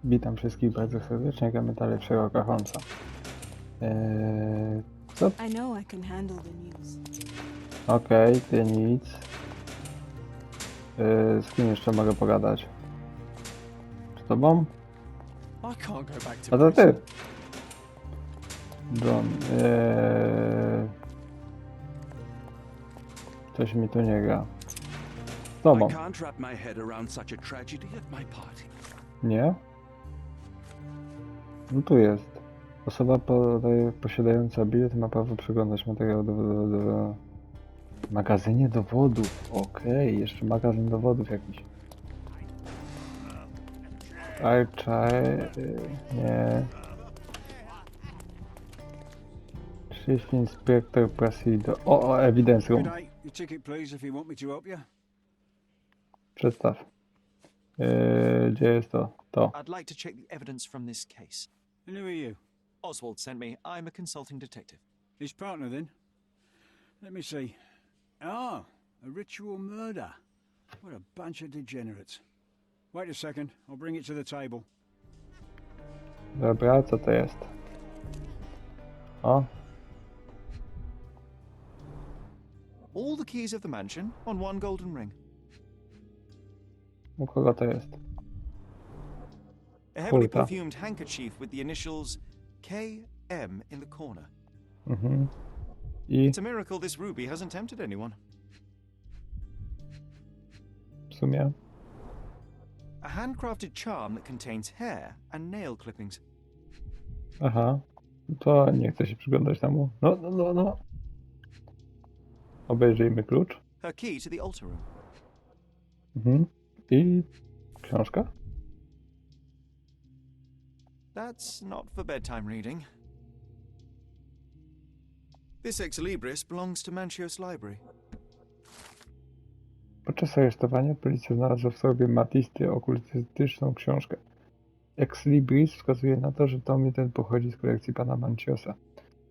Witam wszystkich bardzo serdecznie, gramy dalej w Sherlocka Holmesa. Co? I know I can handle the news. Okej, ty nic. Z kim jeszcze mogę pogadać? Z tobą? I can't go back to A to prison. ty! John, coś mi tu nie gra. Z I tobą? can't wrap my head around such a tragedy at my party. Nie? No tu jest. Osoba posiadająca bilet ma prawo przeglądać materiał do w magazynie dowodów. Okej, jeszcze magazyn dowodów jakiś. Nie. Chief Inspector Presido. O, Evidence Room. Good day. Your ticket, please, if you want me to help you. Przedstaw. Gdzie jest to? To. I'd like to check the evidence from this case. And who are you? Oswald sent me. I'm a consulting detective. His partner, then? Let me see. Ah, a ritual murder. What a bunch of degenerates. Wait a second. I'll bring it to the table. Dobra, co to jest? O, All the keys of the mansion on one golden ring. u kogo to jest? A heavily Kurka. perfumed handkerchief with the initials KM in the corner. Mhm. I It's a miracle this ruby hasn't tempted anyone. w sumie... A handcrafted charm that contains hair and nail clippings. Aha. To nie chcę się przyglądać temu. No. Obejrzyjmy klucz. Her key to the altar room. Mhm. I książka? That's not for bedtime reading. This ex libris belongs to Manchios Library. Podczas aresztowania policja znalazła w sobie Matisty okultystyczną książkę. Ex Libris wskazuje na to, że tom ten pochodzi z kolekcji pana Manchiosa.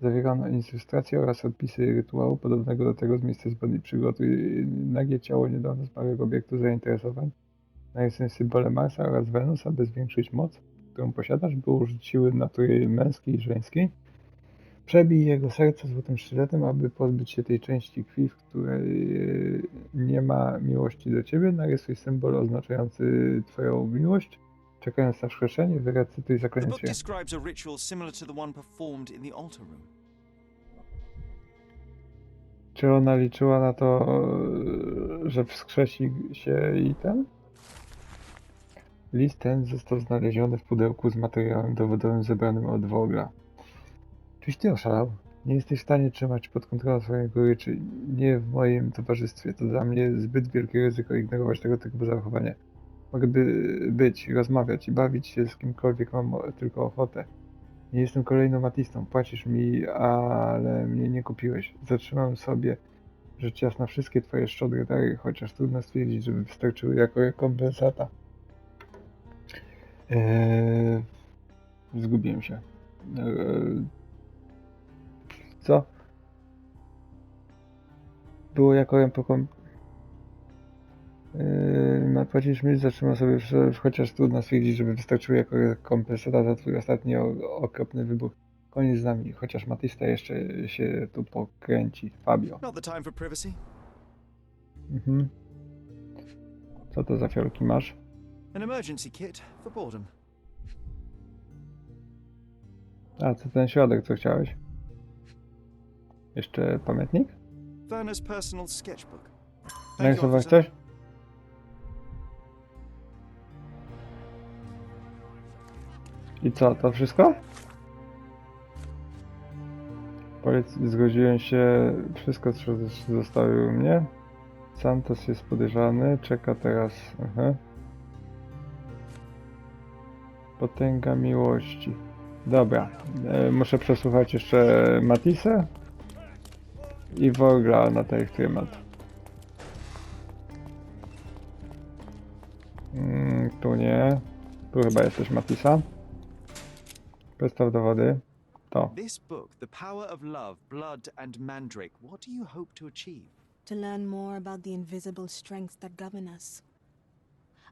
Zawierano ilustracje oraz odpisy rytuału podobnego do tego z miejsca zbrodni. Przygotuj nagie ciało niedawno zmarłego obiektu zainteresowań. Narysuj symbole Marsa oraz Wenus, aby zwiększyć moc, którą posiadasz, by użyć siły natury męskiej i żeńskiej. Przebij jego serce złotym sztyletem, aby pozbyć się tej części krwi, w której nie ma miłości do ciebie. Narysuj symbol oznaczający twoją miłość. Czekając na wskrzeszenie, wyrecytuj The zaklęcie. book describes a ritual similar to the one performed in the altar room. Czy ona liczyła na to, że wskrzesi się i ten? List ten został znaleziony w pudełku z materiałem dowodowym zebranym od Wogla. Czyś ty oszalał? Nie jesteś w stanie trzymać pod kontrolą swojej goryczy. Nie w moim towarzystwie. To dla mnie zbyt wielkie ryzyko ignorować tego typu zachowanie. Mogę być, rozmawiać i bawić się z kimkolwiek mam tylko ochotę. Nie jestem kolejną Matistą. Płacisz mi, ale mnie nie kupiłeś. Zatrzymam sobie rzecz jasna wszystkie twoje szczodre dary, chociaż trudno stwierdzić, żeby wystarczyły jako rekompensata. Zgubiłem się. Co? Było jako rekompensata. Płacisz mi, zatrzymam sobie, chociaż trudno stwierdzić, żeby wystarczyły jako rekompensata za twój ostatni okropny wybuch. Koniec z nami, chociaż Matista jeszcze się tu pokręci. Fabio. Not the time for privacy. Mhm. Co to za fiolki masz? An emergency kit for boredom. A, to ten środek, co chciałeś? Jeszcze pamiętnik? Werner's personal sketchbook. Thank you, Narysować officer. coś? I co, to wszystko? Zgodziłem się, wszystko co zostawił mnie. Santos jest podejrzany, czeka teraz. Aha. Potęga miłości. Dobra, muszę przesłuchać jeszcze Matisę i Vogla na ten temat. Tu nie. Tu chyba jesteś Matisa. Przedstaw dowody. To. This book, The Power of Love, Blood and Mandrake. What do you hope to achieve? To learn more about the invisible strengths that govern us.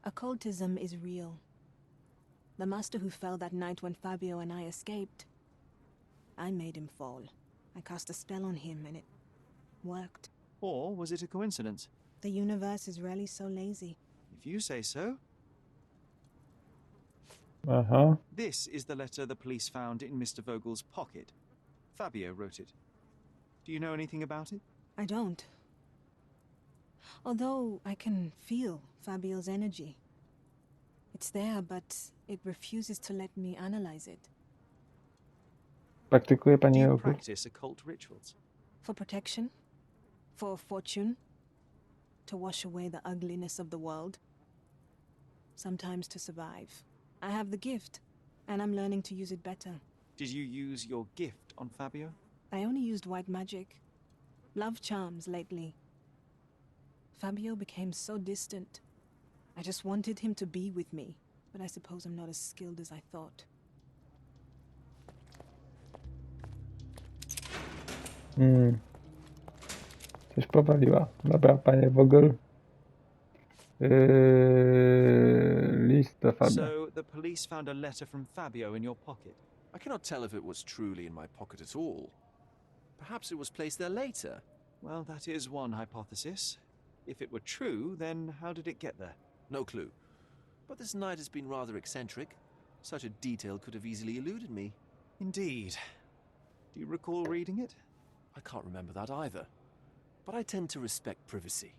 Occultism is real. The master who fell that night when Fabio and I escaped. I made him fall. I cast a spell on him and it worked. Or was it a coincidence? The universe is rarely so lazy. If you say so. Aha. This is the letter the police found in Mr. Vogel's pocket. Fabio wrote it. Do you know anything about it? I don't. Although I can feel Fabio's energy. It's there, but it refuses to let me analyze it. Praktykuje Do pani you okult? practice occult rituals? For protection? For fortune? To wash away the ugliness of the world? Sometimes to survive. I have the gift, and I'm learning to use it better. Did you use your gift on Fabio? I only used white magic. Love charms lately. Fabio became so distant. I just wanted him to be with me, but I suppose I'm not as skilled as I thought. Coś powaliła. Dobra, panie Vogel. List do Fabio. So the police found a letter from Fabio in your pocket. I cannot tell if it was truly in my pocket at all. Perhaps it was placed there later. Well, that is one hypothesis. If it were true, then how did it get there? No clue. But this night has been rather eccentric. Such a detail could have easily eluded me. Indeed. Do you recall reading it? I can't remember that either. But I tend to respect privacy.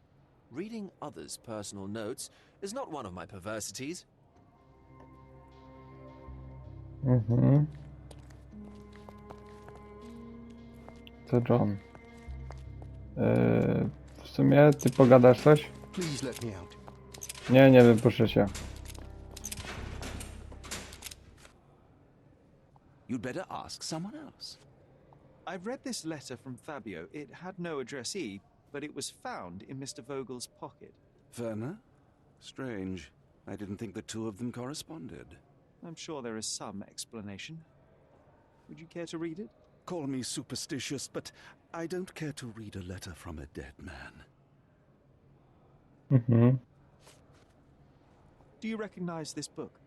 Reading others' personal notes is not one of my perversities. Co John? W sumie ty pogadasz coś? Please let me out. Nie wypuszczę cię. You'd better ask someone else. I've read this letter from Fabio. It had no addressee, but it was found in Mr. Vogel's pocket. Werner? Strange. I didn't think the two of them corresponded. I'm sure there is some explanation. Would you care to read it? Call me superstitious, but I don't care to read a letter from a dead man. Do you recognize this book?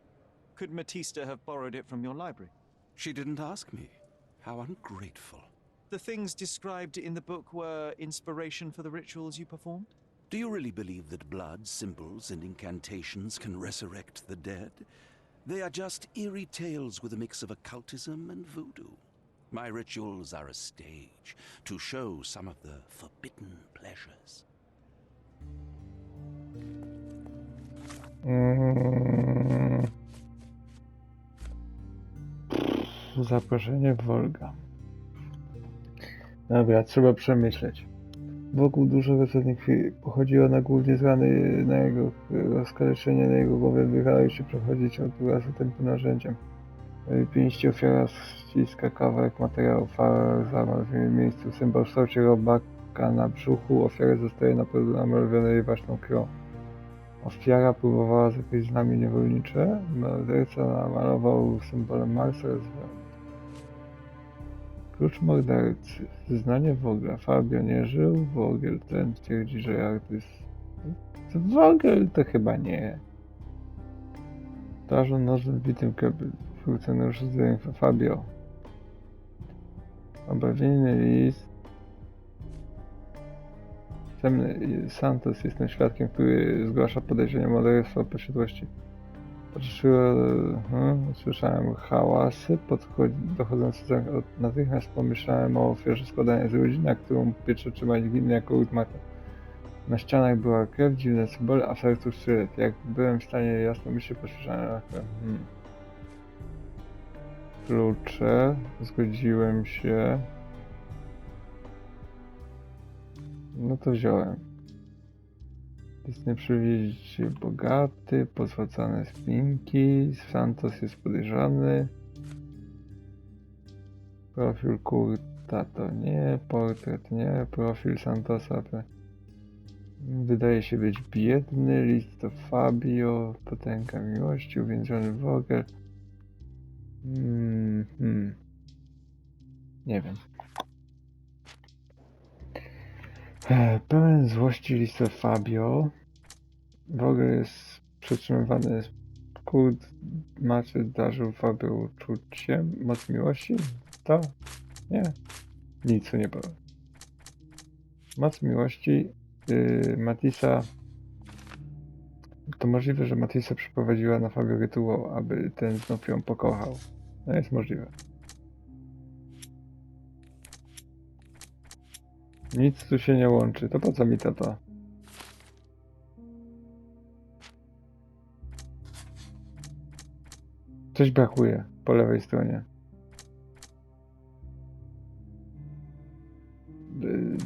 Could Matista have borrowed it from your library? She didn't ask me. How ungrateful. The things described in the book were inspiration for the rituals you performed? Do you really believe that blood, symbols, and incantations can resurrect the dead? They are just eerie tales with a mix of occultism and voodoo. My rituals are a stage to show some of the forbidden pleasures. Zaproszenie Wolga. Dobra, trzeba przemyśleć. Wokół dużo cennych chwil. Pochodziło na głównie z rany na jego skaleczenie na jego głowie. Wychylał się przechodzić od razu tym narzędziem. Pięści ofiara ściska kawałek materiału zamarł w miejscu. Symbol w kształcie robaka na brzuchu. Ofiara zostaje namalowanej właśnie krwią. Ofiara próbowała zakryć znamie niewolnicze. Morderca namalował symbolem Marsa. Klucz mordercy. Zeznanie Vogla. Fabio nie żył. Vogel ten twierdzi, że artyst... Vogel to chyba nie. Twarzą nożem bitym funkcjonariusz z Fabio. Obawienny list. Santos jest tym świadkiem, który zgłasza podejrzenie morderstwa posiadłości. Słyszałem hałasy dochodzące natychmiast pomyślałem o ofierze składania z ludzi, na którą piecze trzymać gliny jako ultimatum. Na ścianach była krew, dziwne symbole, a w sercu sztylet. Jak byłem w stanie jasno myśleć, poświadczałem na krew. Klucze. Zgodziłem się. No to wziąłem. Jest nieprzewidzicie bogaty, pozłacane spinki, Santos jest podejrzany. Profil Kurta to nie, portret nie, profil Santosa wydaje się być biedny, list to Fabio, potęga miłości, uwięziony Vogel. Nie wiem. Pełen złości list to Fabio. Vogel jest przetrzymywany Kult maczy darzył Fabię uczuciem, moc miłości? To? Nie. Nic nie powiem. Moc miłości Matisa. To możliwe, że Matisa przeprowadziła na Fabio rytuał, aby ten znów ją pokochał. No jest możliwe. Nic tu się nie łączy. To po co mi to? Coś brakuje po lewej stronie.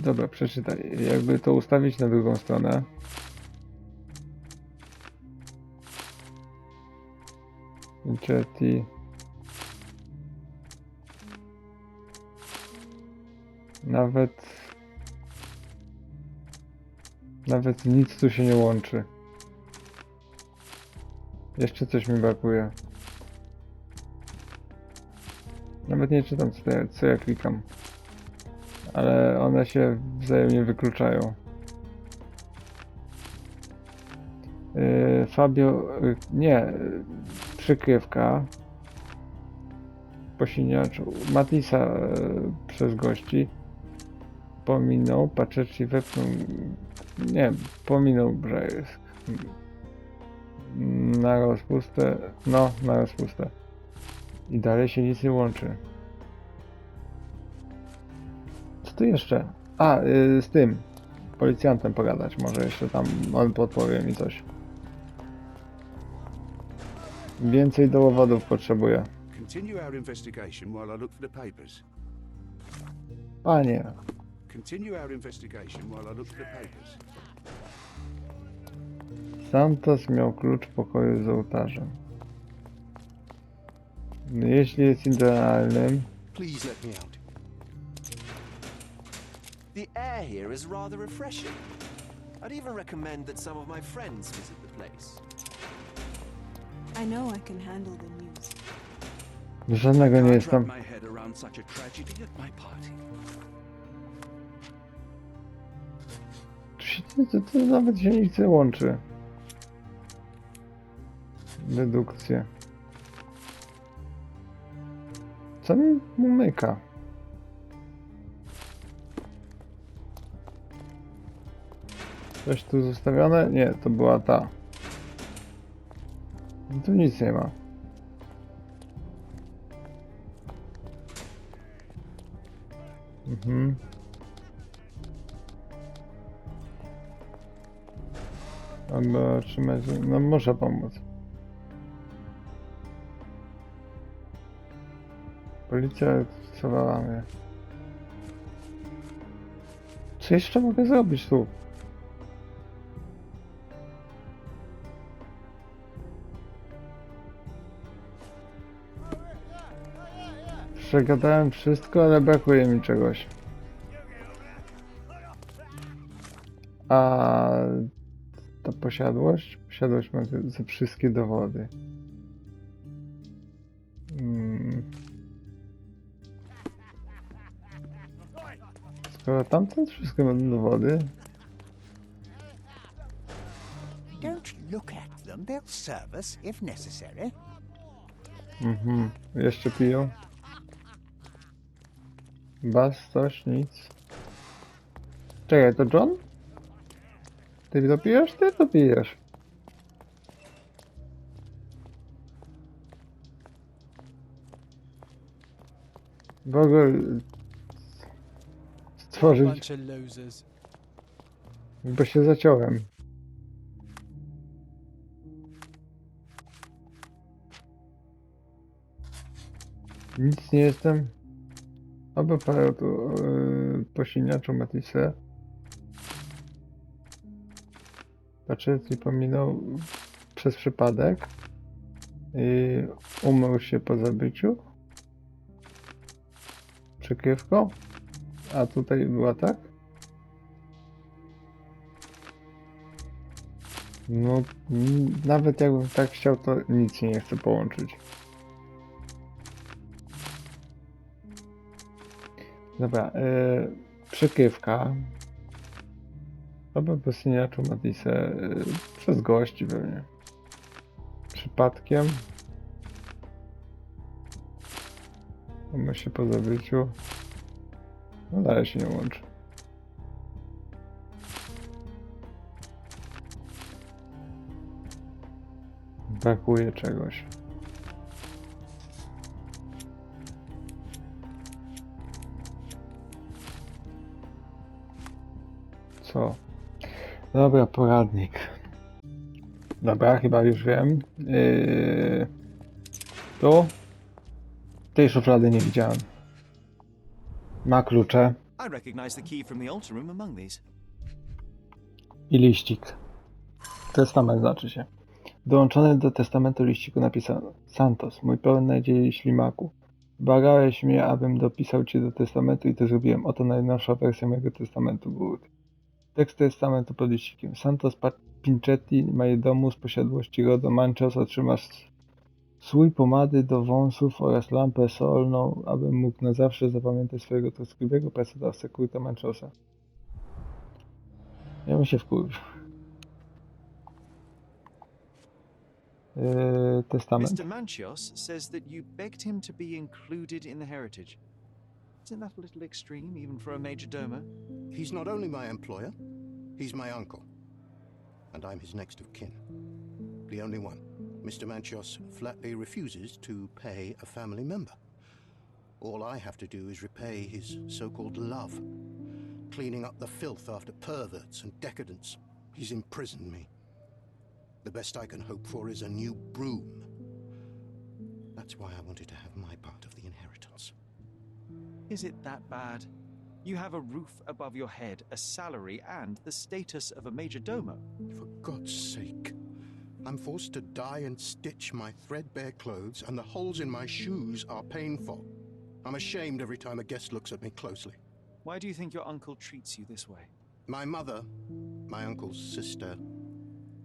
Dobra, przeczytaj. Jakby to ustawić na drugą stronę. Incerti. Nawet nic tu się nie łączy. Jeszcze coś mi brakuje. Nawet nie czytam co ja klikam. Ale one się wzajemnie wykluczają. Fabio... nie. Przykrywka. Posiniaczu. Matisa przez gości. Pominął. Paczeci wepnął... Nie, pominął, że jest. Na rozpustę. No, na rozpustę. I dalej się nic nie łączy. Co tu jeszcze? A, z tym. Policjantem pogadać. Może jeszcze tam on podpowie mi coś. Więcej dowodów potrzebuję. Continue our investigation while I look for the papers. Panie. Continue our investigation while I look for the papers. Santos miał klucz pokoju z ołtarzem. No, jeśli jest idealnym... Please let me out. The air here is rather refreshing. I'd even recommend that some of my friends visit the place. I know I can handle the news. Żadnego nie Can't jestem. wrap my head around such a tragedy at my party. To nawet się nic nie łączy. Dedukcje. Co mi umyka? Coś tu zostawione? Nie, to była ta. Tu nic nie ma. Mhm. Albo trzymać... No muszę pomóc. Policja schowała mnie. Co jeszcze mogę zrobić tu? Przegadałem wszystko, ale brakuje mi czegoś. A ta posiadłość? Posiadłość ma ze wszystkie dowody. Skoro tamten wszystkie ma dowody. Don't look at them. They'll serve us if necessary. Jeszcze piją. Bas, coś, nic. Czekaj, to John? Ty to pijesz? Ty to pijesz. W ogóle... Stworzyć... Bo się zaciąłem. Nic nie jestem. Oby parę tu posiniaczu Matisse. Paczeci pominął przez przypadek i umył się po zabyciu. Przykrywką. A tutaj była tak? No, nawet jakbym tak chciał, to nic się nie chcę połączyć. Dobra, przykrywka. Oby posiniaczu Matisse przez gości pewnie. przypadkiem. My się po zabyciu. No dalej się nie łączy. Brakuje czegoś. Co? Dobra, poradnik. Dobra, chyba już wiem. Tu? Tej szuflady nie widziałem. Ma klucze I recognize the key from the altar room among these. i liścik. Testament znaczy się. Dołączony do testamentu liściku napisano: Santos, mój pełen nadziei ślimaku. Błagałeś mnie, abym dopisał cię do testamentu i to zrobiłem. Oto najnowsza wersja mojego testamentu. Good. Tekst testamentu pod liścikiem. Santos Pinchetti, majordomu z posiadłości rodu Manchos, otrzymasz słój pomady do wąsów oraz lampę solną, abym mógł na zawsze zapamiętać swojego troskliwego pracodawcę, Kurta Manchosa. Ja bym się wkurwił. Testament. Mr. Manchios says that you begged him to be included in the heritage. Isn't that a little extreme, even for a major domo? He's not only my employer, he's my uncle. And I'm his next of kin. The only one. Mr. Manchios flatly refuses to pay a family member. All I have to do is repay his so-called love, cleaning up the filth after perverts and decadents. He's imprisoned me. The best I can hope for is a new broom. That's why I wanted to have my part of the inheritance. Is it that bad? You have a roof above your head, a salary, and the status of a major domo. For God's sake. I'm forced to dye and stitch my threadbare clothes, and the holes in my shoes are painful. I'm ashamed every time a guest looks at me closely. Why do you think your uncle treats you this way? My mother, my uncle's sister,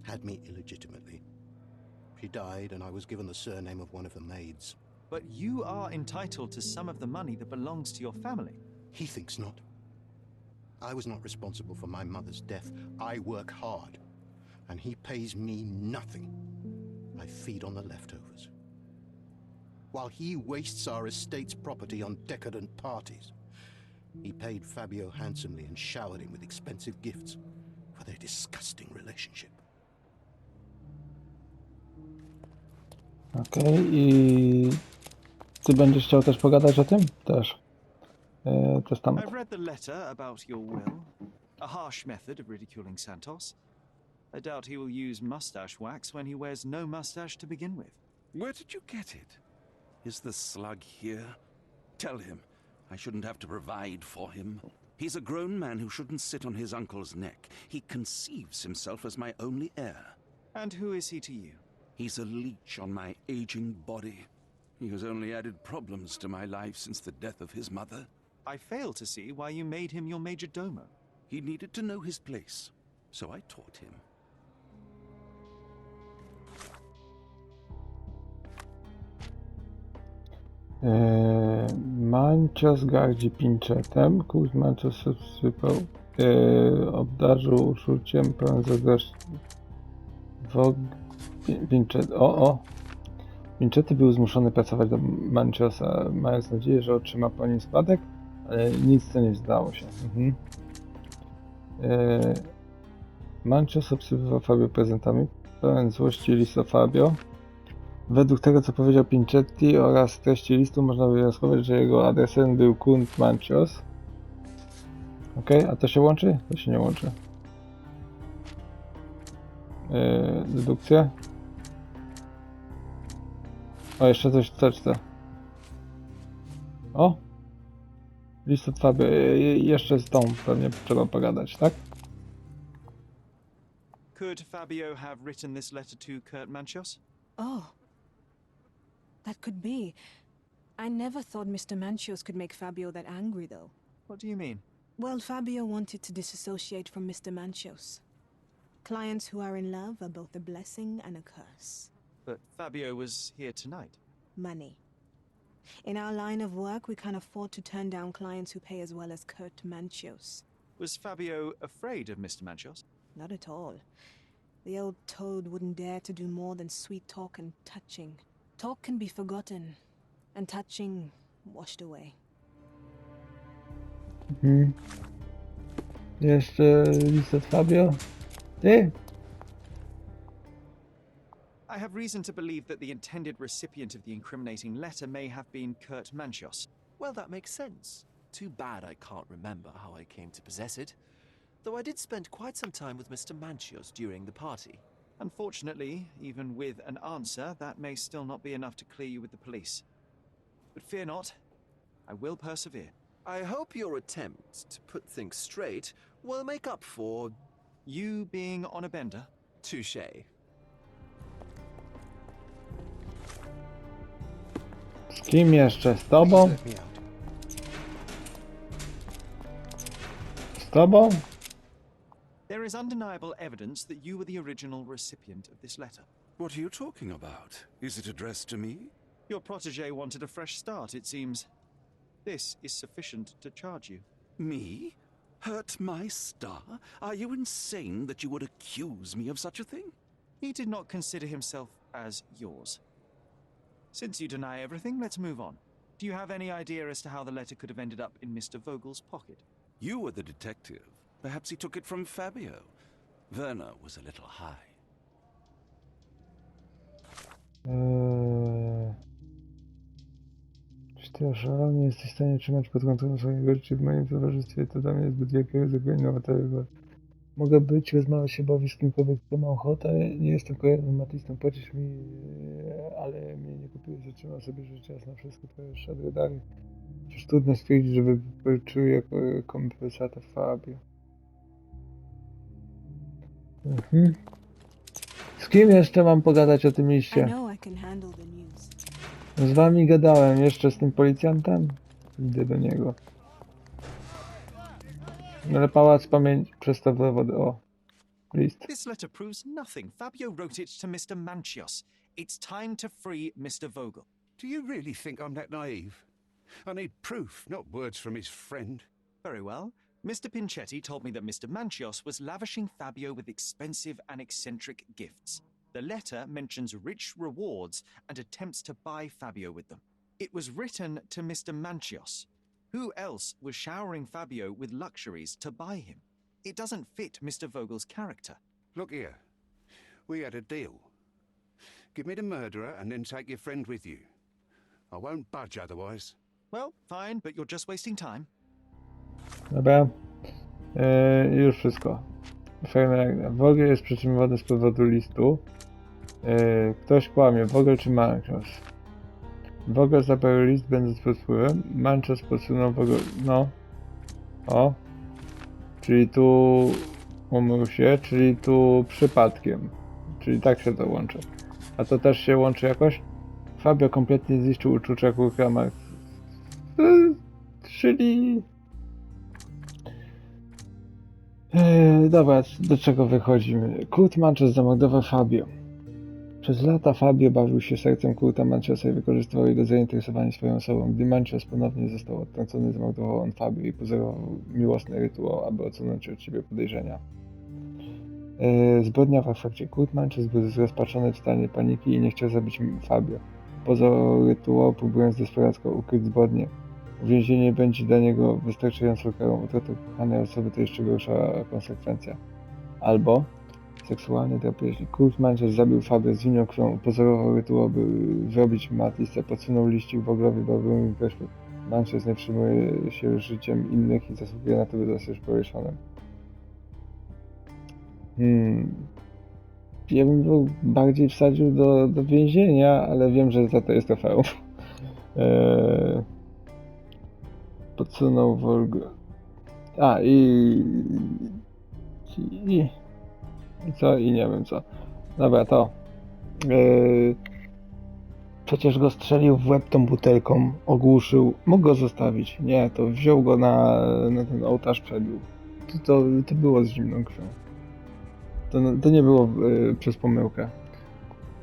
had me illegitimately. She died, and I was given the surname of one of the maids. But you are entitled to some of the money that belongs to your family. He thinks not. I was not responsible for my mother's death. I work hard, and he pays me nothing. I feed on the leftovers. While he wastes our estate's property on decadent parties, he paid Fabio handsomely and showered him with expensive gifts for their disgusting relationship. Okej, i ty będziesz chciał też pogadać o tym? Też. Testament. I've read the letter about your will. A harsh method of ridiculing Santos. I doubt he will use mustache wax when he wears no mustache to begin with. Where did you get it? Is the slug here? Tell him I shouldn't have to provide for him. He's a grown man who shouldn't sit on his uncle's neck. He conceives himself as my only heir. And who is he to you? He's a leech on my aging body. He has only added problems to my life since the death of his mother. I fail to see why you made him your major domo. He needed to know his place, so I taught him. Manchos gardzi Pinchetem. Kurt Manchos obsypał, obdarzył uczuciem pełen zazdrości. Pinchety był zmuszony pracować do Manchosa, mając nadzieję, że otrzyma po nim spadek, ale nic to nie zdało się. Manchos obsypywał Fabio prezentami, pełen złości list o Fabio. Według tego, co powiedział Pinchetti oraz treści listu, można wywnioskować, że jego adresem był Kurt Manchos. Okej, a to się łączy? To się nie łączy. Dedukcja. O, jeszcze coś w teczce. O! List od Fabio. Jeszcze z tą pewnie trzeba pogadać, tak? Could Fabio have written this letter to Kurt Manchios? Oh. That could be. I never thought Mr. Manchios could make Fabio that angry, though. What do you mean? Well, Fabio wanted to disassociate from Mr. Manchios. Clients who are in love are both a blessing and a curse. But Fabio was here tonight. Money. In our line of work, we can't afford to turn down clients who pay as well as Kurt Manchios. Was Fabio afraid of Mr. Manchios? Not at all. The old toad wouldn't dare to do more than sweet talk and touching. Talk can be forgotten, and touching washed away. Mhm. Jeszcze list od Fabio. Ty? I have reason to believe that the intended recipient of the incriminating letter may have been Kurt Manchios. Well, that makes sense. Too bad I can't remember how I came to possess it. Though I did spend quite some time with Mr. Manchios during the party. Unfortunately, even with an answer, that may still not be enough to clear you with the police. But fear not, I will persevere. I hope your attempt to put things straight will make up for... You being on a bender? touché. Z kim jeszcze? Z tobą? Please let me out. Z tobą? There is undeniable evidence that you were the original recipient of this letter. What are you talking about? Is it addressed to me? Your protege wanted a fresh start, it seems. This is sufficient to charge you. Me? Hurt my star? Are you insane that you would accuse me of such a thing? He did not consider himself as yours. Since you deny everything, let's move on. Do you have any idea as to how the letter could have ended up in Mr. Vogel's pocket? You were the detective. Perhaps he took it from Fabio. Werner was a little high. Czy ty oszalony jesteś w stanie trzymać pod kontrolą swojego życia w moim towarzystwie? To dla mnie jest zbyt wielkie ryzyko innowatorego. Mogę być, rozmawiać się, bawić z kimkolwiek, kto ma ochotę. Nie jestem kolejnym matystą, płacisz mi, ale mnie nie kupiłeś, zatrzymał sobie rzecz raz na wszystko twoje szadre dary. Przecież trudno stwierdzić, żeby czuł jako kompensatę Fabio. Mhm. Z kim jeszcze mam pogadać o tym I liście? know I can handle the news. Z wami gadałem, jeszcze z tym policjantem? Idę do niego. Ale pałac pamięci przez to dowody. O, list. This letter proves nothing. Fabio wrote it to Mr. Manchios. It's time to free Mr. Vogel. Do you really think I'm that naive? I need proof, not words from his friend. Very well. Mr. Pinchetti told me that Mr. Manchios was lavishing Fabio with expensive and eccentric gifts. The letter mentions rich rewards and attempts to buy Fabio with them. It was written to Mr. Manchios. Who else was showering Fabio with luxuries to buy him? It doesn't fit Mr. Vogel's character. Look here. We had a deal. Give me the murderer and then take your friend with you. I won't budge otherwise. Well, fine, but you're just wasting time. Dobra. Już wszystko. Fajne. Vogel jest przetrzymywany z powodu listu. Ktoś kłamie. Vogel czy Manchios? Vogel zabrał list będąc pod wpływem. Manchios podsunął Vogel. No. O. Czyli tu umył się, czyli tu przypadkiem. Czyli tak się to łączy. A to też się łączy jakoś? Fabio kompletnie zniszczył uczucia Kurkama. Czyli... Dobra, do czego wychodzimy? Kurt Manchios zamordował Fabio. Przez lata Fabio bawił się sercem Kurta Manchiosa i wykorzystywał jego zainteresowanie swoją osobą. Gdy Manchios ponownie został odtrącony, zamordował on Fabio i pozorował miłosny rytuał, aby odsunąć od siebie podejrzenia. Zbrodnia w efekcie. Kurt Manchios był zrozpaczony w stanie paniki i nie chciał zabić Fabio. Pozorował rytuał, próbując desperacko ukryć zbrodnię. Uwięzienie będzie dla niego wystarczającą karą. Utrata kochanej osoby to jeszcze gorsza konsekwencja. Albo seksualny drapieżnik. Kurt Manchios zabił Fabio z zimną krwią, upozorował rytuał, by wyrobić matlicę, podsunął liścik Voglowi bawiłym gośćmi. Manchios nie przyjmuje się życiem innych i zasługuje na to, by zostać powieszonym. Ja bym go bardziej wsadził do więzienia, ale wiem, że za to jest trofeum. Podsunął Vogel. A i co? I nie wiem co. Dobra, to. Przecież go strzelił w łeb tą butelką, ogłuszył. Mógł go zostawić. Nie, to wziął go na ten ołtarz, przebił. To było z zimną krwią. To nie było przez pomyłkę.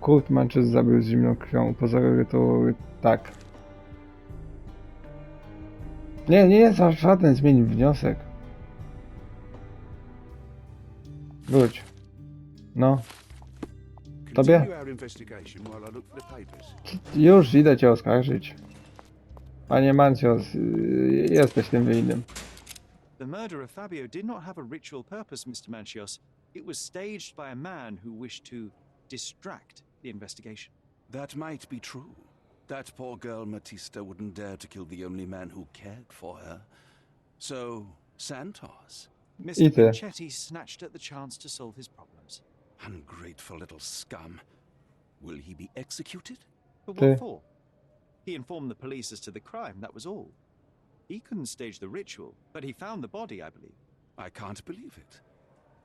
Kurt Manchios zabił z zimną krwią. Pozory to tak. Nie, żaden zmienił wniosek. Wróć. No, Continue tobie? our investigation while I look for the papers. Już idę cię oskarżyć. Panie Mancios, jesteś tym winnym. The murder of Fabio did not have a ritual purpose, Mr. Manchios. It was staged by a man who wished to distract the investigation. That might be true. That poor girl Matista wouldn't dare to kill the only man who cared for her. So, Santos. Mr. I ty. Pinchetti snatched at the chance to solve his problems. Ungrateful little scum. Will he be executed? But Ty. what for? He informed the police as to the crime, that was all. He couldn't stage the ritual, but he found the body, I believe. I can't believe it.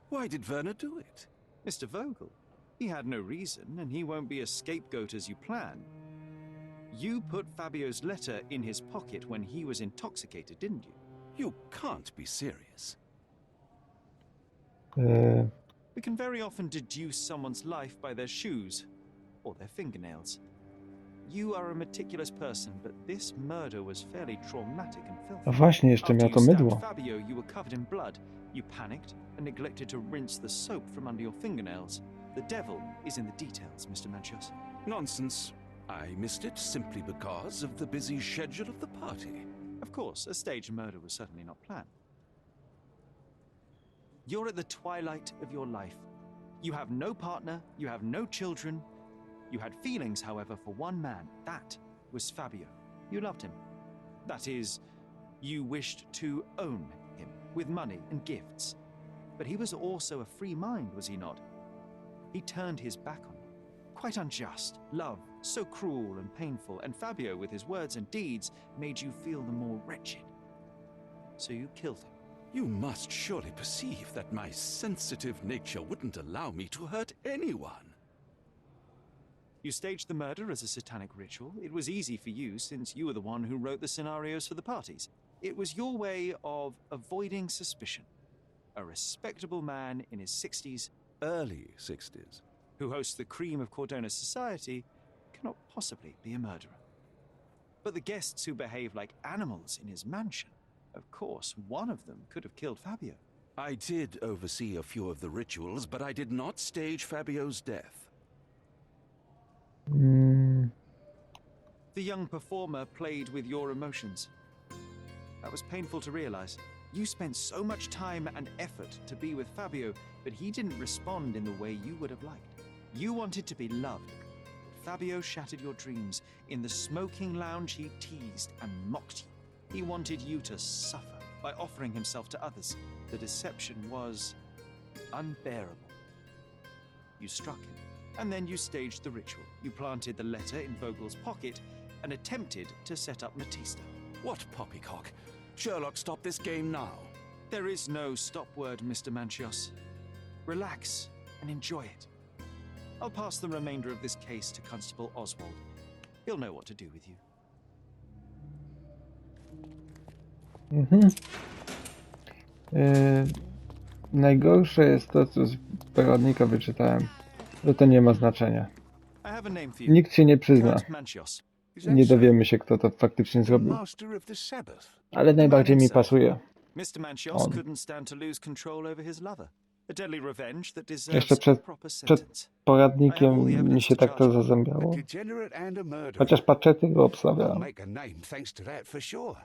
Why did Werner do it? Mr. Vogel. He had no reason, and he won't be a scapegoat as you plan. You put Fabio's letter in his pocket when he was intoxicated, didn't you? You can't be serious. We can very often deduce someone's life by their shoes or their fingernails. You are a meticulous person, but this murder was fairly traumatic and A filthy. właśnie, jeszcze After miał you to stabbed mydło. Fabio, you were covered in blood. You panicked and neglected to rinse the soap from under your fingernails. The devil is in the details, Mr. Manchios. Nonsense. I missed it simply because of the busy schedule of the party. Of course, a staged murder was certainly not planned. You're at the twilight of your life. You have no partner, you have no children. You had feelings, however, for one man. That was Fabio. You loved him. That is, you wished to own him with money and gifts. But he was also a free mind, was he not? He turned his back on you. Quite unjust. Love, so cruel and painful, and Fabio, with his words and deeds, made you feel the more wretched. So you killed him. You must surely perceive that my sensitive nature wouldn't allow me to hurt anyone. You staged the murder as a satanic ritual. It was easy for you, since you were the one who wrote the scenarios for the parties. It was your way of avoiding suspicion. A respectable man in his 60s, Early 60s. who hosts the cream of Cordona's society, cannot possibly be a murderer. But the guests who behave like animals in his mansion, of course, one of them could have killed Fabio. I did oversee a few of the rituals, but I did not stage Fabio's death. The young performer played with your emotions. That was painful to realize. You spent so much time and effort to be with Fabio, but he didn't respond in the way you would have liked. You wanted to be loved. Fabio shattered your dreams. In the smoking lounge, he teased and mocked you. He wanted you to suffer by offering himself to others. The deception was unbearable. You struck him, and then you staged the ritual. You planted the letter in Vogel's pocket and attempted to set up Matista. What poppycock? Sherlock, stop this game now. There is no stop word, Mr. Manchios. Relax and enjoy it. I'll pass the remainder of this case to Constable Oswald. He'll know what to do with you. Najgorsze jest to, co z poradnika wyczytałem, że to nie ma znaczenia. I have a name for you. Nikt się nie przyzna. Kurt Manchios. Is that Nie so? dowiemy się, kto to faktycznie The zrobił. master of the Sabbath. Ale najbardziej mi himself. pasuje. Mr. Manchios On. couldn't stand to lose control over his lover. A deadly revenge that deserves Jeszcze a proper przed sentence. poradnikiem mi się tak to A zazębiało. degenerate and a murderer. Chociaż paczety go I'll obstawiałem. make a name thanks to that for sure.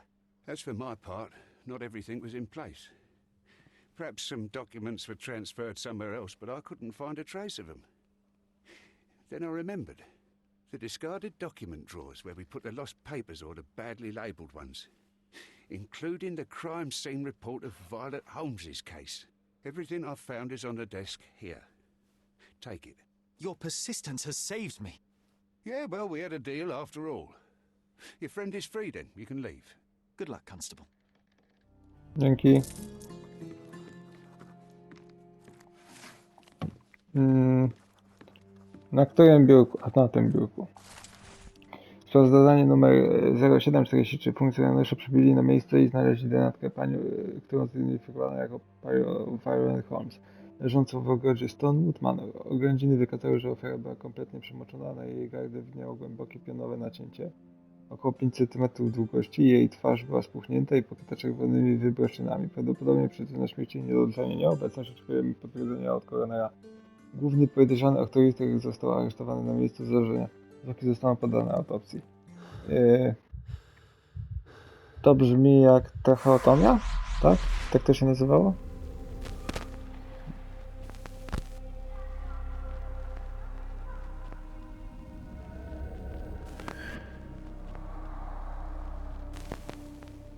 As for my part, not everything was in place. Perhaps some documents were transferred somewhere else, but I couldn't find a trace of them. Then I remembered. The discarded document drawers where we put the lost papers or the badly labelled ones. Including the crime scene report of Violet Holmes's case. Everything I've found is on the desk here. Take it. Your persistence has saved me. Yeah, well, we had a deal after all. Your friend is free then, you can leave. Good luck, Constable. Dzięki. Na którym biurku? A na tym biurku. Sprawozdanie numer 0743. Funkcjonariusze przybyli na miejsce i znaleźli denatkę panią, którą zidentyfikowano jako Sherlock Holmes, leżącą w ogrodzie Stonewood Manor. Oględziny wykazały, że ofiara była kompletnie przemoczona, na jej gardę widniało głębokie pionowe nacięcie, około 5 cm długości. Jej twarz była spuchnięta i pokryta czerwonymi wybroczynami. Prawdopodobnie przyczyna śmierci niedowłączenie nieobecność. Oczekujemy potwierdzenia od koronera Główny podejrzany, o których został aresztowany na miejscu zdarzenia. Zwłoki zostaną poddane autopsji. To brzmi jak tracheotomia? Tak? Tak to się nazywało?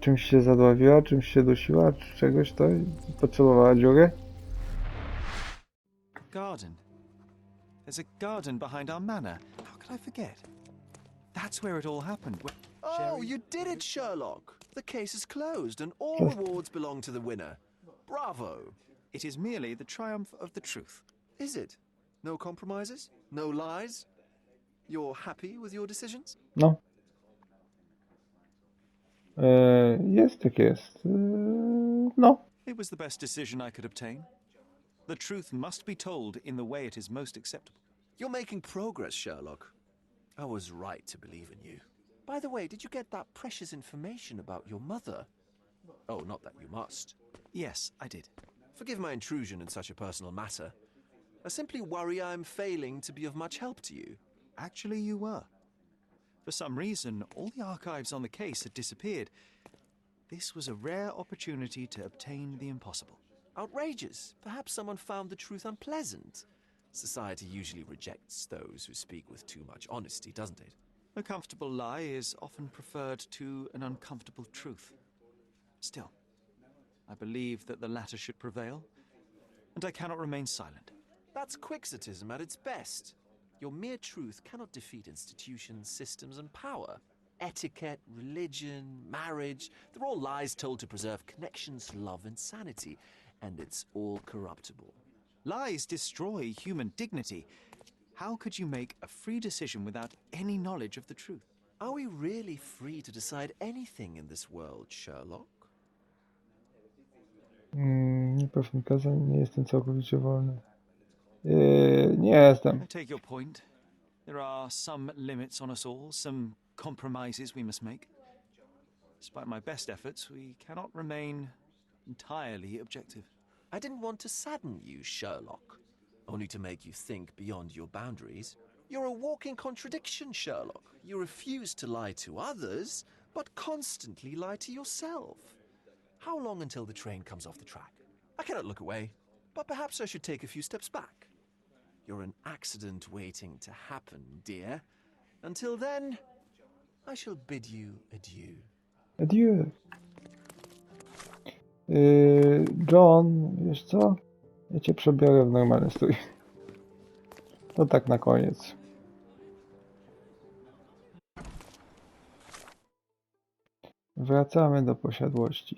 Czymś się zadławiła, czymś się dusiła, czy czegoś to potrzebowała dziury? Garden. There's a garden behind our manor. How could I forget? That's where it all happened. Oh, you did it, Sherlock! The case is closed and all rewards belong to the winner. Bravo! It is merely the triumph of the truth. Is it? No compromises? No lies? You're happy with your decisions? No. Jest jak jest. No. It was the best decision I could obtain. The truth must be told in the way it is most acceptable. You're making progress, Sherlock. I was right to believe in you. By the way, did you get that precious information about your mother? Oh, not that you must. Yes, I did. Forgive my intrusion in such a personal matter. I simply worry I'm failing to be of much help to you. Actually, you were. For some reason, all the archives on the case had disappeared. This was a rare opportunity to obtain the impossible. Outrageous. Perhaps someone found the truth unpleasant. Society usually rejects those who speak with too much honesty, doesn't it? A comfortable lie is often preferred to an uncomfortable truth. Still, I believe that the latter should prevail, and I cannot remain silent. That's quixotism at its best. Your mere truth cannot defeat institutions, systems, and power. Etiquette, religion, marriage, they're all lies told to preserve connections, love, and sanity, and it's all corruptible. Lies destroy human dignity. How could you make a free decision without any knowledge of the truth? Are we really free to decide anything in this world, Sherlock? Nie pewnie kazań, nie jestem całkowicie wolny. Nie jestem. I take your point. There are some limits on us all, some compromises we must make. Despite my best efforts, we cannot remain entirely objective. I didn't want to sadden you, Sherlock, only to make you think beyond your boundaries. You're a walking contradiction, Sherlock. You refuse to lie to others, but constantly lie to yourself. How long until the train comes off the track? I cannot look away, but perhaps I should take a few steps back. You're an accident waiting to happen, dear. Until then, I shall bid you adieu. Adieu. John, wiesz co? Ja cię przebiorę w normalny strój. To tak na koniec. Wracamy do posiadłości.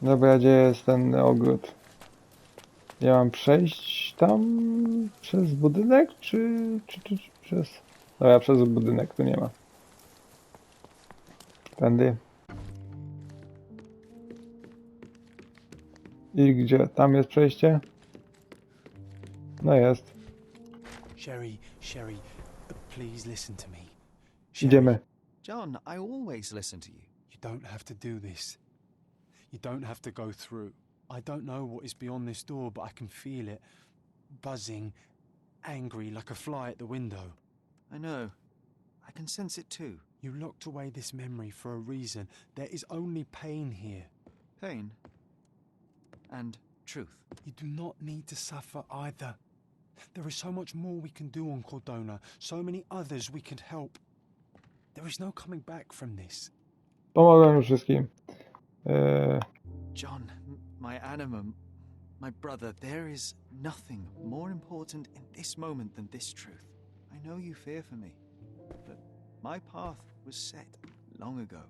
Dobra, gdzie jest ten ogród? Ja mam przejść tam przez budynek, czy przez... Dobra, przez budynek tu nie ma. Tędy. I gdzie? Tam jest przejście? No jest. Sherry, please listen to me. Idziemy. John, I always listen to you. You don't have to do this. You don't have to go through. I don't know what is beyond this door, but I can feel it. Buzzing, angry, like a fly at the window. I know. I can sense it too. You locked away this memory for a reason. There is only pain here. Pain. And truth. You do not need to suffer either. There is so much more we can do on Cordona, so many others we can help. There is no coming back from this. Pomogłem już wszystkim. John, my animum, my brother, there is nothing more important in this moment than this truth. I know you fear for me, but my path was set long ago.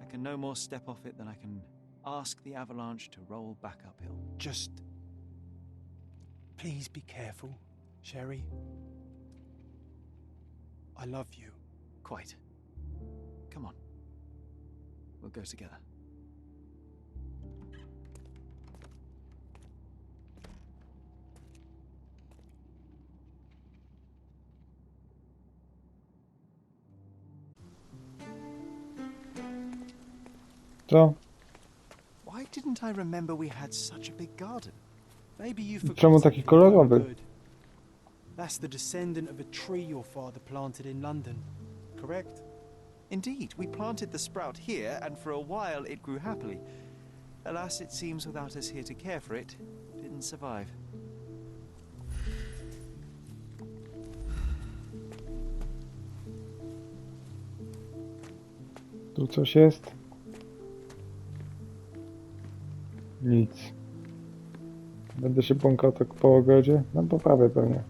I can no more step off it than I can ask the avalanche to roll back uphill. Just... please be careful, Sherry. I love you. Quite. Come on. We'll go together. Co? Why didn't I remember we had such a big garden? Maybe you forgot Czemu taki something kolorowy? good. That's the descendant of a tree your father planted in London, correct? Indeed, we planted the sprout here, and for a while it grew happily. Alas, it seems without us here to care for it, it didn't survive. Tu coś jest? Nic. Będę się błąkał tak po ogrodzie? No po prawej pewnie.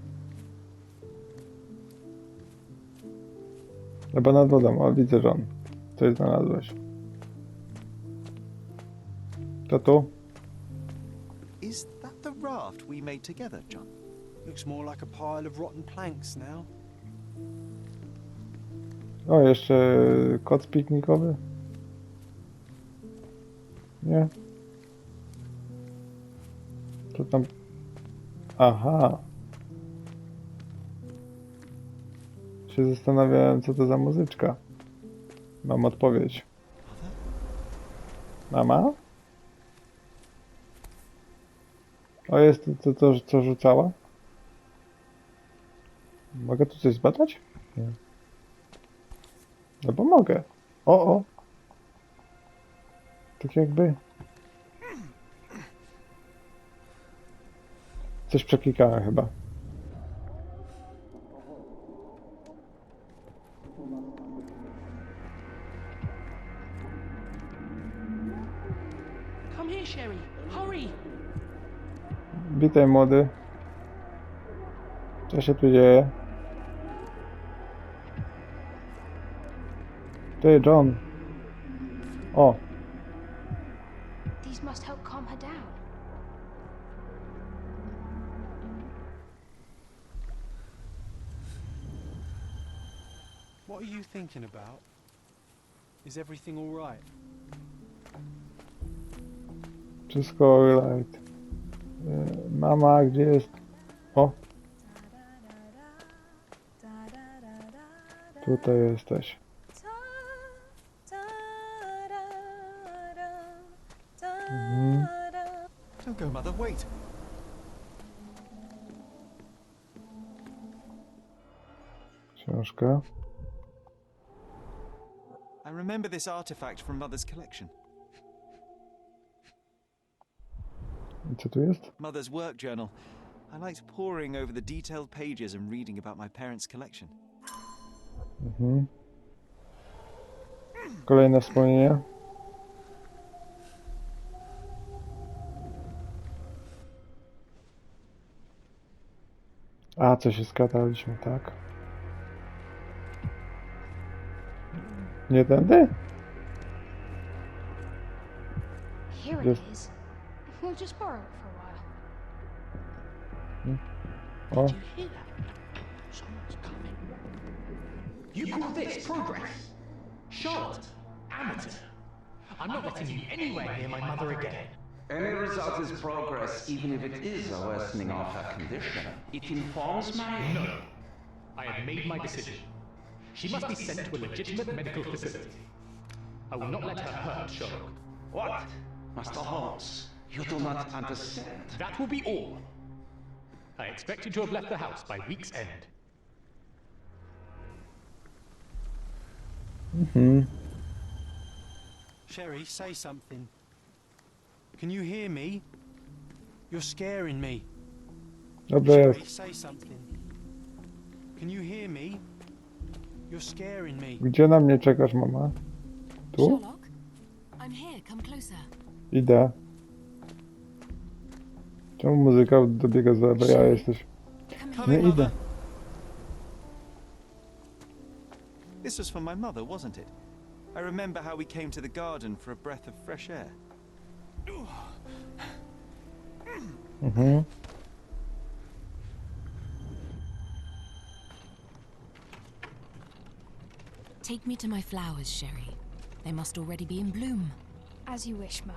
Chyba nad wodą. O, widzę, że on. Coś znalazłeś. To tu? Is that the raft we made together, John? Looks more like a pile of rotten planks now. O, jeszcze koc piknikowy? Nie? Co tam? Aha. Się zastanawiałem, co to za muzyczka. Mam odpowiedź. Mama? O, jest to, co rzucała? Mogę tu coś zbadać? Nie. No bo mogę. O! Tak jakby... Coś przeklikałem chyba. Come here, Sherry. Hurry! Witaj, młody. Co się tu dzieje? Ty, John. O! These must help calm her down. What are you thinking about? Is everything all right? Wszystko alright. Mama, gdzie jest? O! Tutaj jesteś. Mhm. Don't go, Mother, wait. Książka. I remember this artifact from Mother's collection. I co tu jest? Mother's work journal. I liked poring over the detailed pages and reading about my parents' collection. Mhm. Kolejne wspomnienia. A, co się składaliśmy, tak? Nie tędy? Here Yes. it is. We'll just borrow it for a while. O, Did you hear that? Someone's coming. You call this progress? Charlotte, amateur. I'm not letting you anywhere near my mother again. Any result is progress, even if it is a worsening of her condition. It informs my... No. I have made my decision. She must be sent to a legitimate medical facility. I will not let her hurt Sherlock. What? Master Holmes, you do not understand. That will be all. I expect you to have left the house by week's end. mhm. Sherry, say something. Can you hear me? You're scaring me. Dobra Sherry, jest. say something. Can you hear me? You're scaring me. Gdzie na mnie czekasz, mama? Tu? Sherlock, I'm here. Come closer. Idę. Czemu muzyka dobiega z lewa? Ja jesteś. Nie idę. This was for my mother, wasn't it? I remember how we came to the garden for a breath of fresh air. Mhm. Take me to my flowers, Sherry. They must already be in bloom. As you wish, Mum.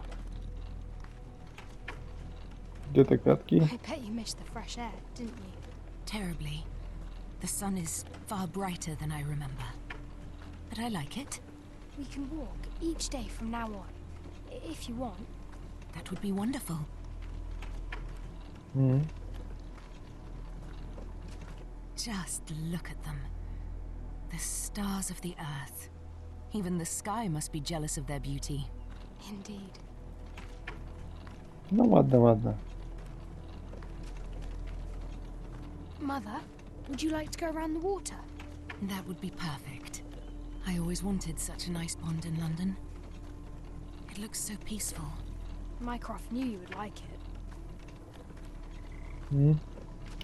Gdzie te kwiatki? I bet you missed the fresh air, didn't you? Terribly. The sun is far brighter than I remember. But I like it. We can walk each day from now on, if you want. That would be wonderful. Just look at them. The stars of the earth. Even the sky must be jealous of their beauty. Indeed. No ładne, ładne. Mother, would you like to go around the water? That would be perfect. I always wanted such a nice pond in London. It looks so peaceful. Mycroft knew you would like it.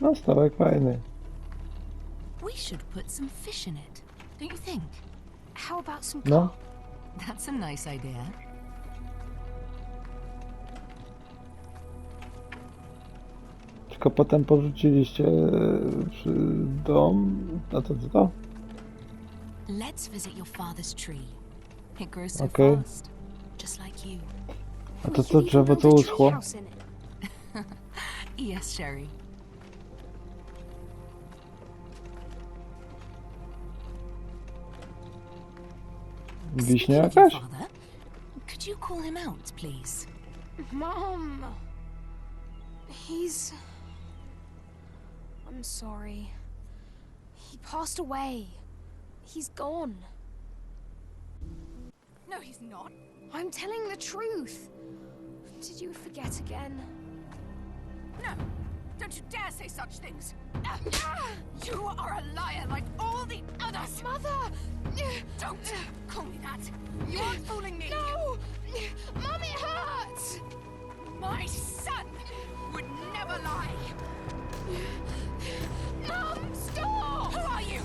No, stawek fajny. We should put some fish in it, don't you think? How about some No. carp? That's a nice idea. Tylko potem porzuciliście przy dom. No to co? Let's visit your father's tree. It grows so Okay. fast, just like you. A We to could co, even drzewo build to a uschło? treehouse in it. Yes, Sherry. Wiśnia Speaking of your jakaś? father, could you call him out, please? Mom! He's... I'm sorry. He passed away. He's gone. No, he's not. I'm telling the truth. Did you forget again? No, don't you dare say such things. You are a liar like all the others. Mother! Don't call me that. You aren't fooling me. No! Mom, it hurts! My son would never lie. Mom, stop! Who are you?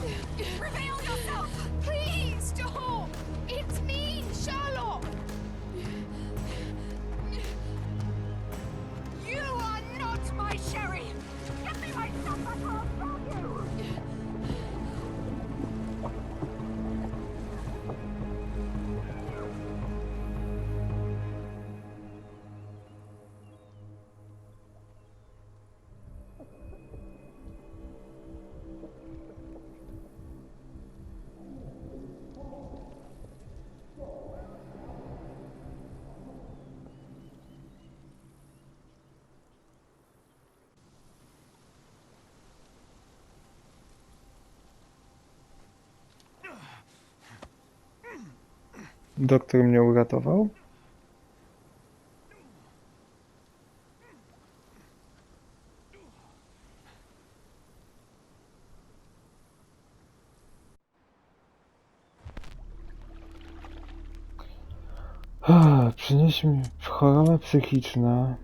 Reveal yourself. Please, stop! It's me, Sherlock! You are not my Sherry. Get me my son back or I'll stab you. Doktor mnie uratował. Przynieś mi choroba psychiczna.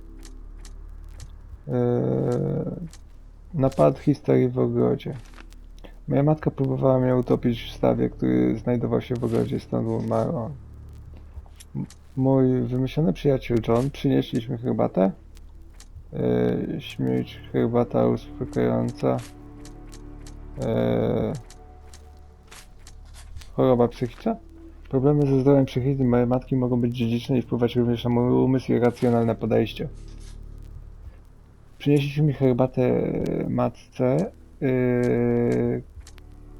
Napad historii w ogrodzie. Moja matka próbowała mnie utopić w stawie, który znajdował się w ogrodzie, stąd umarła. Mój wymyślony przyjaciel John, przynieśliśmy herbatę. Śmierć, herbata uspokajająca. Choroba psychiczna. Problemy ze zdrowiem psychicznym mojej matki mogą być dziedziczne i wpływać również na mój umysł i racjonalne podejście. Przynieśliśmy mi herbatę matce.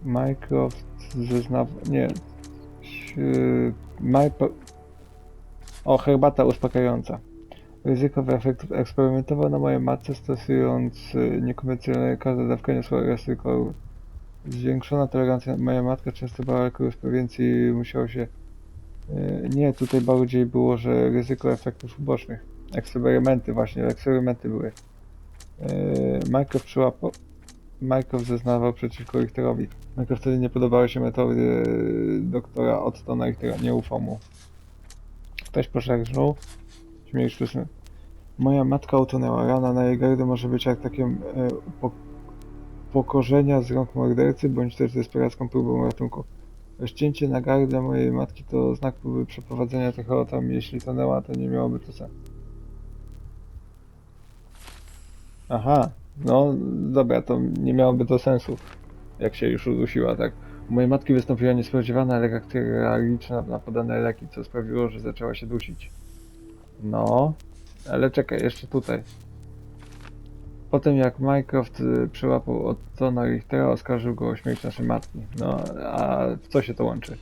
Mycroft zeznawał... Nie. Herbata uspokajająca. Ryzyko efektów eksperymentował na mojej matce, stosując niekonwencjonalne każde dawkanie swoich ryzyko. Zwiększona tolerancja. Moja matka często brała leki z prewencji i musiało się... Nie, tutaj bardziej było, że ryzyko efektów ubocznych. Eksperymenty właśnie, eksperymenty były. Mycroft zeznawał przeciwko Richterowi. Mycroft wtedy nie podobały się metody doktora Ottona Richtera, nie ufał mu. Ktoś poszarżnął. Śmierć sztuczna. Moja matka utonęła. Rana na jej gardle może być atakiem pokorzenia z rąk mordercy, bądź też desperacką próbą ratunku. Ścięcie na gardle mojej matki to znak próby przeprowadzenia tracheotomii. Jeśli tonęła, to nie miałoby to sensu. Aha, no dobra, to nie miałoby to sensu, jak się już udusiła, tak? U mojej matki wystąpiła niespodziewana reakcja alergiczna na podane leki, co sprawiło, że zaczęła się dusić. No, ale czekaj, jeszcze tutaj. Potem jak Mycroft przyłapał Ottona Richtera, oskarżył go o śmierć naszej matki. No, a w co się to łączy?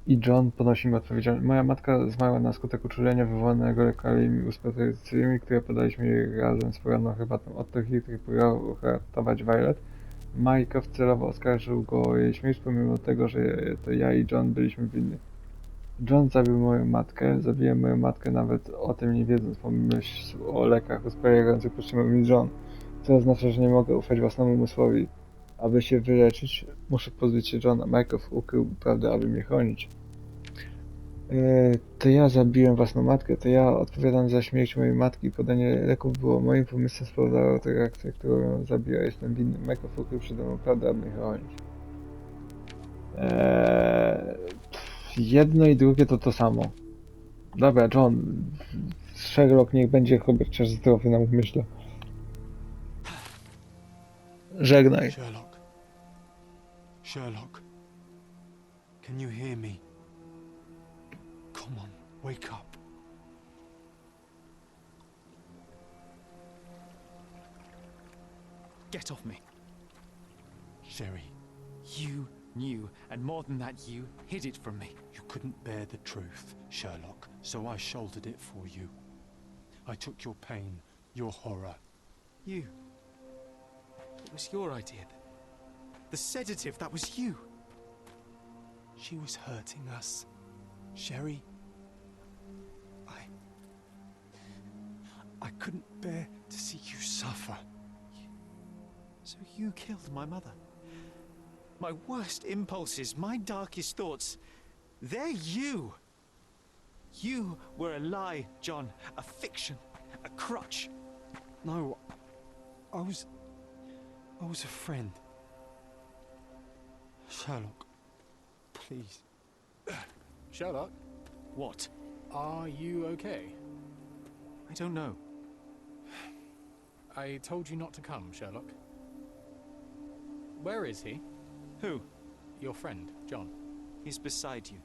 i John ponosimy odpowiedzialność. Moja matka zmarła na skutek uczulenia wywołanego lekami uspokajalającymi, które podaliśmy jej razem z poranną herbatą. Otto Hitler próbował uratować Violet. Mycroft celowo oskarżył go o jej śmierć, pomimo tego, że to ja i John byliśmy winni. John zabił moją matkę, zabiłem moją matkę nawet o tym nie wiedząc, pomyśl o lekach uspokajających potrzebał mi John, co oznacza, że nie mogę ufać własnemu umysłowi. Aby się wyleczyć, muszę pozbyć się Johna. Mycroft ukrył prawdę, aby mnie chronić. To ja zabiłem własną matkę, to ja odpowiadam za śmierć mojej matki. Podanie leków było moim pomysłem, spowodowało tę reakcję, którą ją zabiła. Jestem winny. Mycroft ukrył przede mną prawdę, aby mnie chronić. Jedno i drugie to samo. Dobra, John. Sherlock niech będzie chociaż zdrowy na umyśle. Żegnaj. Sherlock. Sherlock. Can you hear me? Come on, wake up. Get off me. Sherry, You knew, and more than that, you hid it from me. you couldn't bear the truth, Sherlock, so I shouldered it for you. I took your pain, your horror. You. It was your idea. The sedative, that was you. She was hurting us. Sherry, I couldn't bear to see you suffer. So you killed my mother. My worst impulses, my darkest thoughts, they're you. You were a lie, John, a fiction, a crutch. No, I was a friend. Sherlock, please. Sherlock, What? are you okay? I don't know. I told you not to come, Sherlock. Where is he? Who? Your friend, John. He's beside you.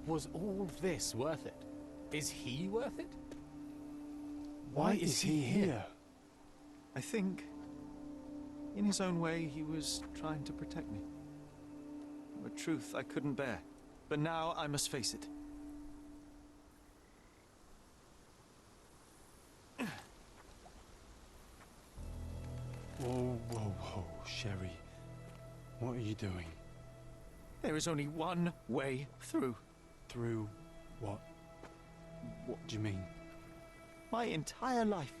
Was all this worth it? Is he worth it? Why is he here? I think, in his own way, he was trying to protect me. A truth I couldn't bear. But now I must face it. Whoa, whoa, whoa, Sherry. What are you doing? There is only one way through. Through what? What do you mean? My entire life,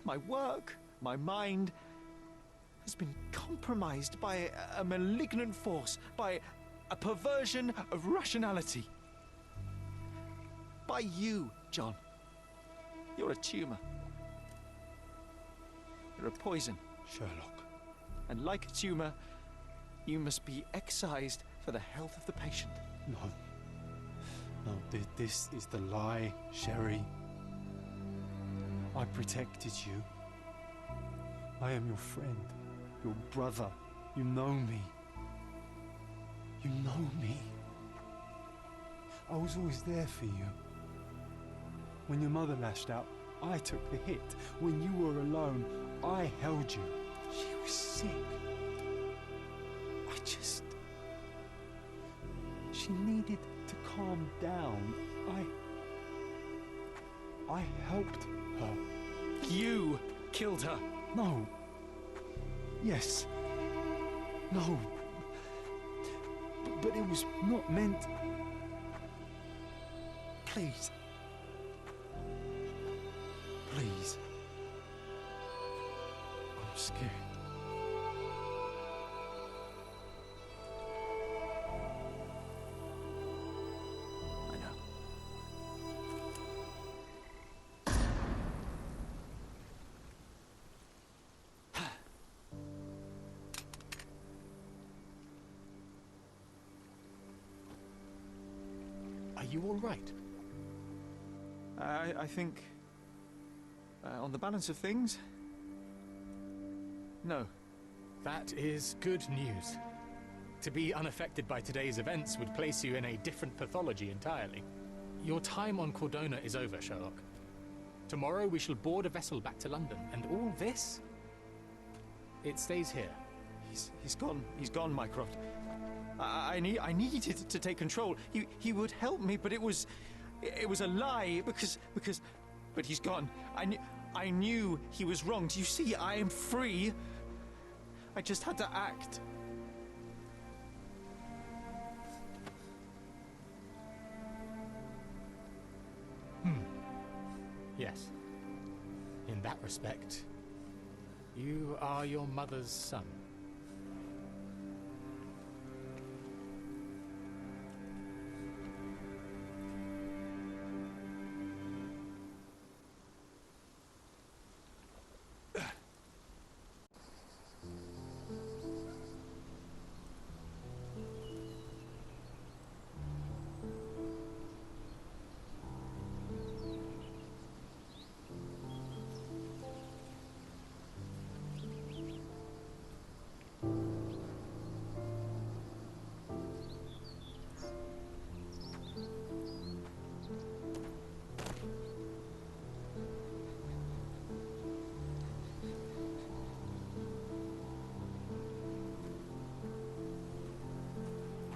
my work, my mind, has been compromised by a malignant force, by a perversion of rationality. By you, John. You're a tumor. You're a poison. Sherlock. And like a tumor, you must be excised for the health of the patient. No. No, this is the lie, Sherry. I protected you. I am your friend, your brother. You know me. You know me. I was always there for you. When your mother lashed out, I took the hit. When you were alone, I held you. She was sick. She needed to calm down. I helped her. You killed her. No. Yes. No. But it was not meant. Please. Please. I'm scared. I know. Are you all right? I think, on the balance of things, no. That is good news. To be unaffected by today's events would place you in a different pathology entirely. Your time on Cordona is over, Sherlock. Tomorrow we shall board a vessel back to London, and all this, it stays here. He's gone, Mycroft. I needed to take control. He would help me, but it was a lie but he's gone. I knew he was wrong. Do you see? I am free. I just had to act. Yes. In that respect, you are your mother's son.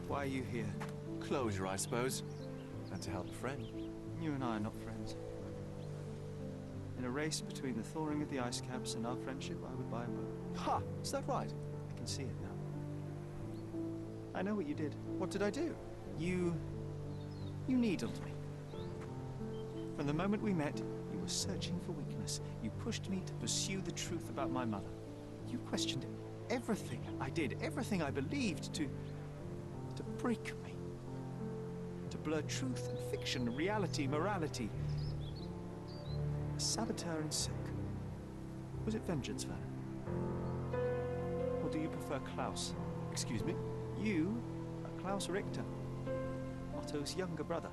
Why are you here? Closure, I suppose. And to help a friend. You and I are not friends. In a race between the thawing of the ice caps and our friendship, I would buy a boat. Ha! Is that right? I can see it now. I know what you did. What did I do? You needled me. From the moment we met, you were searching for weakness. You pushed me to pursue the truth about my mother. You questioned everything I did, everything I believed, to break me. To blur truth and fiction, reality, morality. A saboteur in silk. Was it vengeance, Werner? Or do you prefer Klaus? Excuse me? You are Klaus Richter, Otto's younger brother.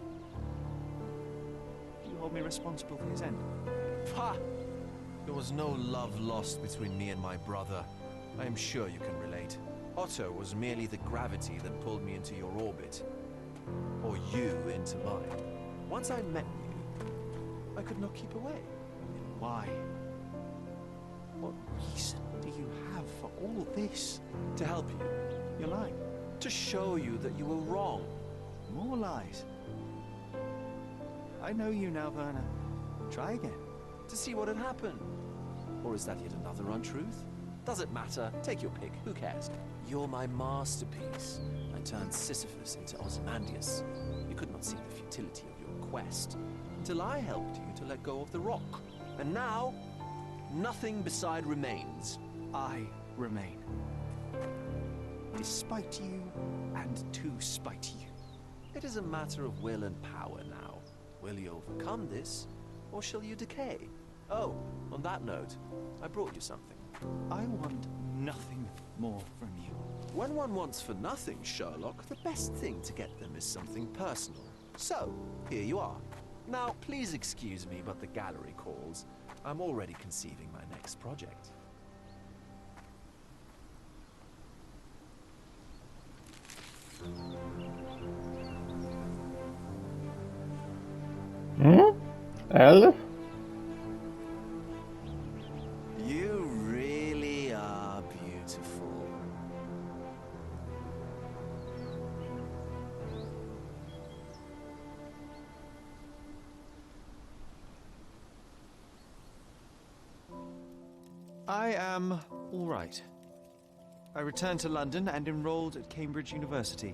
Do you hold me responsible for his end? Ha! There was no love lost between me and my brother. I am sure you can relate. Otto was merely the gravity that pulled me into your orbit. Or you into mine. Once I met you, I could not keep away. Why? What reason do you have for all this? To help you. You're lying. To show you that you were wrong. More lies. I know you now, Werner. Try again. To see what had happened. Or is that yet another untruth? Does it matter? Take your pick. Who cares? You're my masterpiece. I turned Sisyphus into Ozymandias. You could not see the futility of your quest until I helped you to let go of the rock. And now, nothing beside remains. I remain. Despite you and to spite you. It is a matter of will and power now. Will you overcome this, or shall you decay? Oh, on that note, I brought you something. I want nothing more from you. When one wants for nothing, Sherlock, the best thing to get them is something personal. So, here you are. Now, please excuse me, but the gallery calls. I'm already conceiving my next project. Elf? You really are beautiful. I am all right. I returned to London and enrolled at Cambridge University.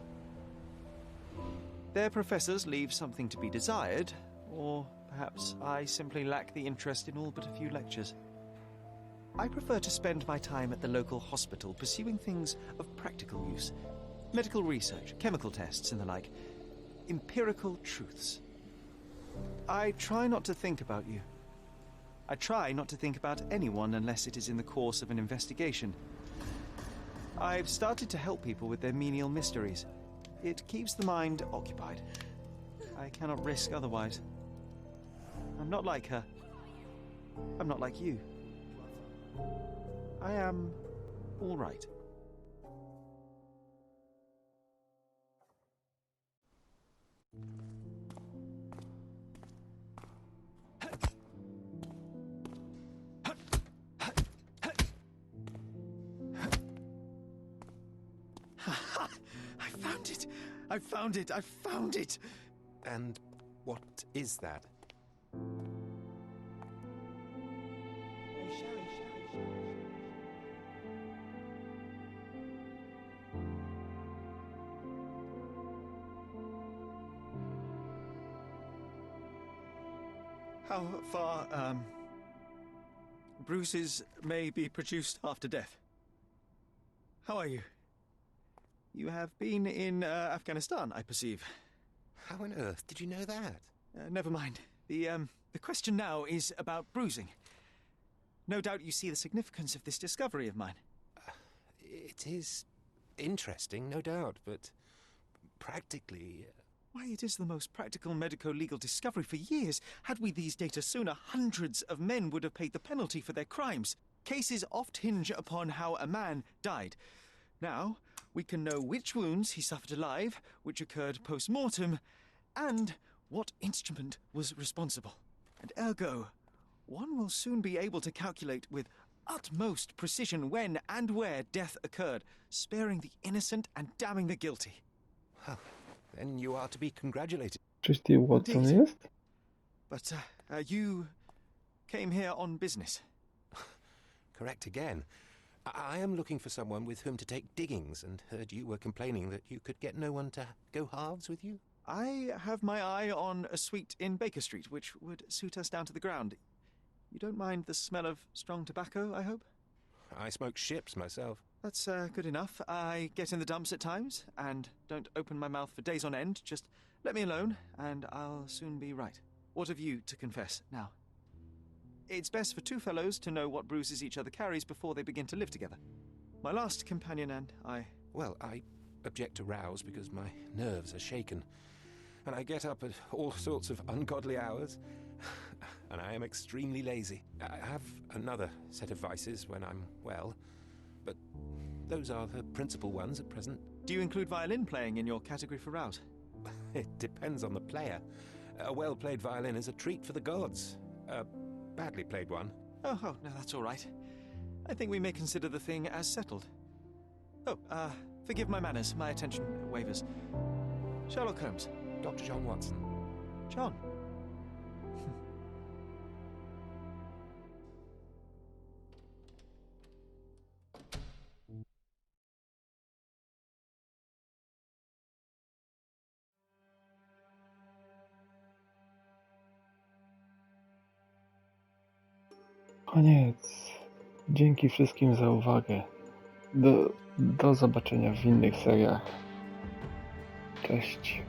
Their professors leave something to be desired, or perhaps I simply lack the interest in all but a few lectures. I prefer to spend my time at the local hospital pursuing things of practical use. Medical research, chemical tests and the like. Empirical truths. I try not to think about you. I try not to think about anyone unless it is in the course of an investigation. I've started to help people with their menial mysteries. It keeps the mind occupied. I cannot risk otherwise. I'm not like her. I'm not like you. I am all right. I found it! I found it! I found it! And what is that? How far, bruises may be produced after death? How are you? You have been in Afghanistan, I perceive. How on earth did you know that? Never mind. The question now is about bruising. No doubt you see the significance of this discovery of mine. It is interesting, no doubt, but practically... Why, it is the most practical medico-legal discovery for years. Had we these data sooner, hundreds of men would have paid the penalty for their crimes. Cases oft hinge upon how a man died. Now, we can know which wounds he suffered alive, which occurred post-mortem, and what instrument was responsible. And ergo, one will soon be able to calculate with utmost precision when and where death occurred, sparing the innocent and damning the guilty. Well, then you are to be congratulated. Czyś Watson Indeed. jest? But you came here on business. Correct again. I am looking for someone with whom to take diggings, and heard you were complaining that you could get no one to go halves with you. I have my eye on a suite in Baker Street, which would suit us down to the ground. You don't mind the smell of strong tobacco, I hope? I smoke ships myself. That's good enough. I get in the dumps at times, and don't open my mouth for days on end. Just let me alone, and I'll soon be right. What have you to confess now? It's best for two fellows to know what bruises each other carries before they begin to live together. My last companion and I... Well, I object to rows because my nerves are shaken, and I get up at all sorts of ungodly hours, and I am extremely lazy. I have another set of vices when I'm well, but those are the principal ones at present. Do you include violin playing in your category for rouse? It depends on the player. A well-played violin is a treat for the gods. A badly played one. Oh, no, that's all right. I think we may consider the thing as settled. Oh, forgive my manners, my attention wavers. Sherlock Holmes. Dr. John Watson. John. Koniec. Dzięki wszystkim za uwagę. Do zobaczenia w innych seriach. Cześć.